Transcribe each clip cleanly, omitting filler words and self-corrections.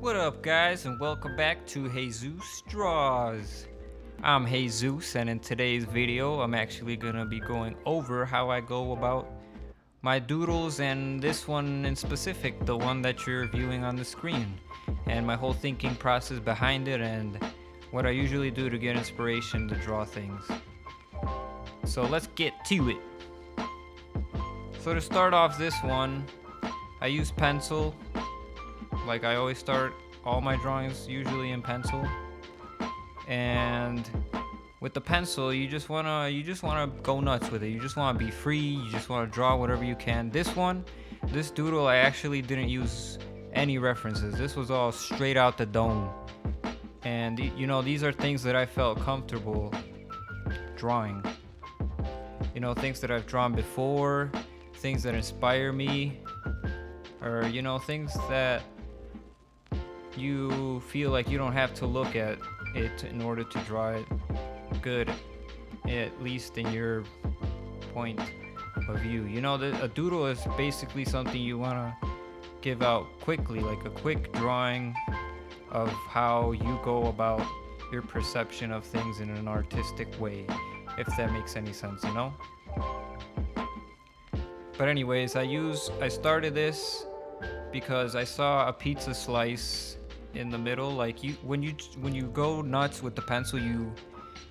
What up, guys, and welcome back to Jesus Draws. I'm Jesus, and in today's video, I'm actually gonna be going over how I go about my doodles, and this one in specific, the one that you're viewing on the screen, and my whole thinking process behind it, and what I usually do to get inspiration to draw things. So let's get to it. So to start off this one, I use pencil. Like I always start all my drawings usually in pencil, and with the pencil you just wanna go nuts with it. You just wanna be free. You just wanna draw whatever you can. This doodle, I actually didn't use any references. This was all straight out the dome, and you know, these are things that I felt comfortable drawing. You know, things that I've drawn before, things that inspire me, or you know, things that you feel like you don't have to look at it in order to draw it good, at least in your point of view. You know, a doodle is basically something you want to give out quickly, like a quick drawing of how you go about your perception of things in an artistic way, if that makes any sense, you know? But anyways, I started this because I saw a pizza slice in the middle. Like when you go nuts with the pencil, you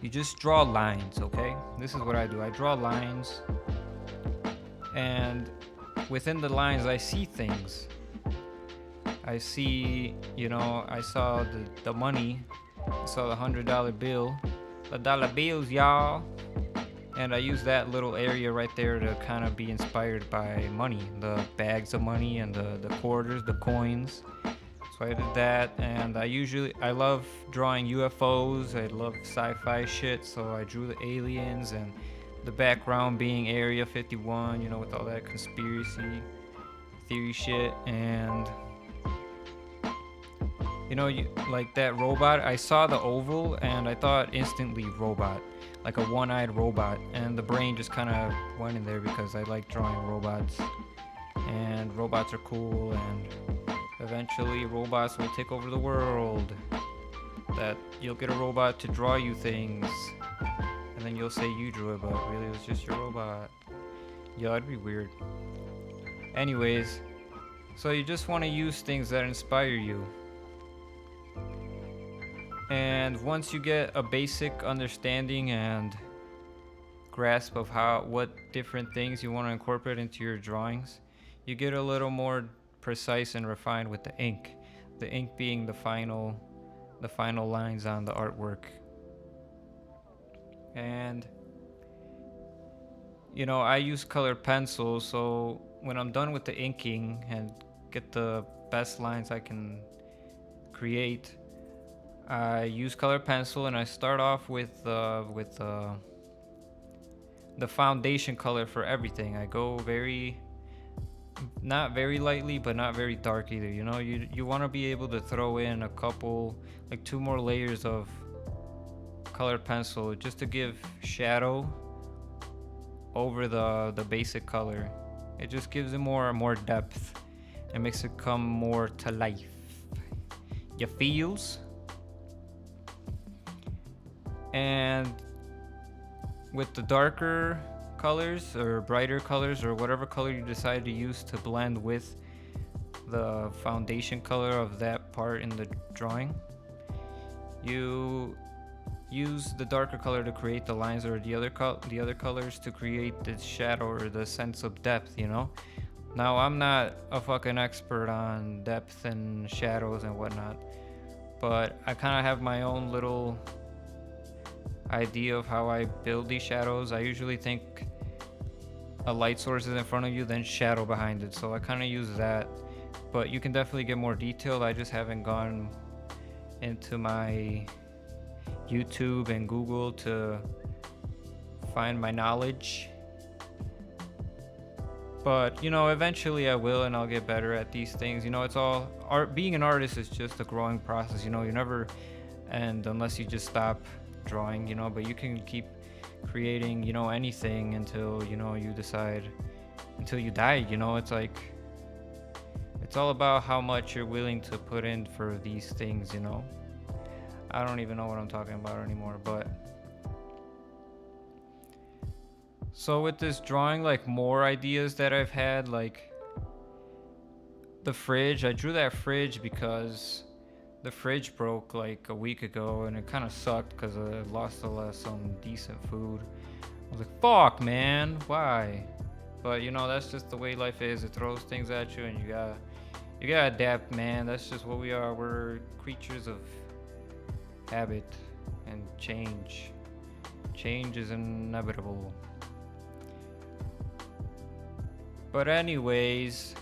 just draw lines, okay? This is what I do. I draw lines, and within the lines I see things. I see, you know, I saw the money. I saw the $100 bill, the dollar bills, y'all. And I use that little area right there to kind of be inspired by money, the bags of money and the quarters, the coins. So I did that, and I love drawing UFOs. I love sci-fi shit, so I drew the aliens and the background being Area 51, you know, with all that conspiracy theory shit. And you know, like that robot, I saw the oval and I thought instantly robot, like a one-eyed robot, and the brain just kind of went in there because I like drawing robots, and robots are cool, and eventually robots will take over the world. That you'll get a robot to draw you things, and then you'll say you drew it, but really it was just your robot. Yeah, it'd be weird. Anyways, so you just want to use things that inspire you. And once you get a basic understanding and grasp of what different things you want to incorporate into your drawings, you get a little more precise and refined with the ink. The ink being the final lines on the artwork. And you know, I use colored pencils, so when I'm done with the inking and get the best lines I can create, I use colored pencil, and I start off with the foundation color for everything. I go not very lightly, but not very dark either. You know, you want to be able to throw in a couple, like 2 more layers of colored pencil just to give shadow over the basic color. It just gives it more depth and makes it come more to life. You feels? And with the darker colors or brighter colors or whatever color you decide to use to blend with the foundation color of that part in the drawing, you use the darker color to create the lines, or the other colors to create the shadow or the sense of depth, you know? Now, I'm not a fucking expert on depth and shadows and whatnot, but I kind of have my own little idea of how I build these shadows. I usually think a light source is in front of you, then shadow behind it, so I kind of use that. But you can definitely get more detailed. I just haven't gone into my YouTube and Google to find my knowledge, but you know, eventually I will, and I'll get better at these things. You know, it's all art. Being an artist is just a growing process. You know, you never end unless you just stop drawing, you know, but you can keep creating, you know, anything until, you know, you decide, until you die. You know, it's It's all about how much you're willing to put in for these things, you know? I don't even know what I'm talking about anymore, but so with this drawing, like more ideas that I've had, like the fridge. I drew that fridge because the fridge broke like a week ago and it kind of sucked because I lost some decent food. I was like, fuck, man, why? But you know, that's just the way life is. It throws things at you and you gotta adapt, man. That's just what we are. We're creatures of habit and change. Change is inevitable. But anyways,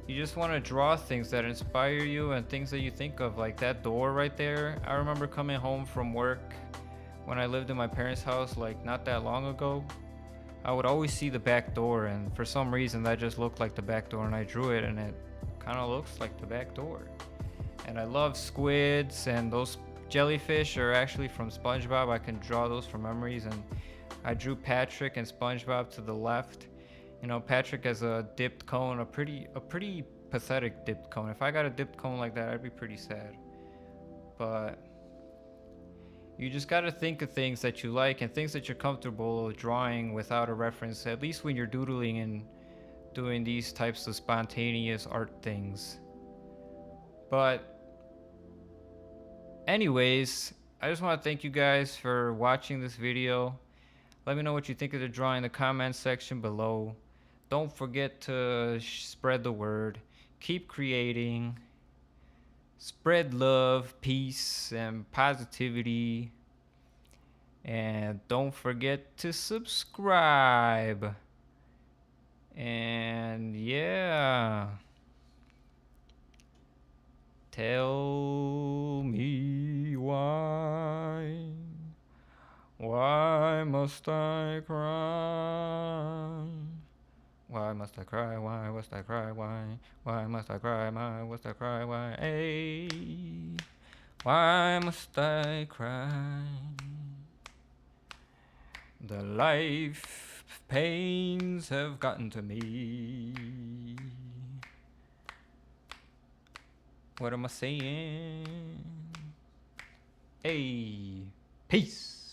you just want to draw things that inspire you and things that you think of, like that door right there. I remember coming home from work when I lived in my parents' house like not that long ago. I would always see the back door, and for some reason that just looked like the back door, and I drew it and it kind of looks like the back door. And I love squids, and those jellyfish are actually from SpongeBob. I can draw those from memories, and I drew Patrick and SpongeBob to the left. You know, Patrick has a dipped cone, a pretty pathetic dipped cone. If I got a dipped cone like that, I'd be pretty sad. But you just gotta think of things that you like and things that you're comfortable drawing without a reference, at least when you're doodling and doing these types of spontaneous art things. But anyways, I just want to thank you guys for watching this video. Let me know what you think of the drawing in the comments section below. Don't forget to spread the word. Keep creating. Spread love, peace, and positivity. And don't forget to subscribe. And yeah. Tell me why. Why must I cry? Why must I cry? Why must I cry? Why? Why must I cry? Why must I cry? Why? Hey. Why must I cry? The life pains have gotten to me. What am I saying? Hey. Peace.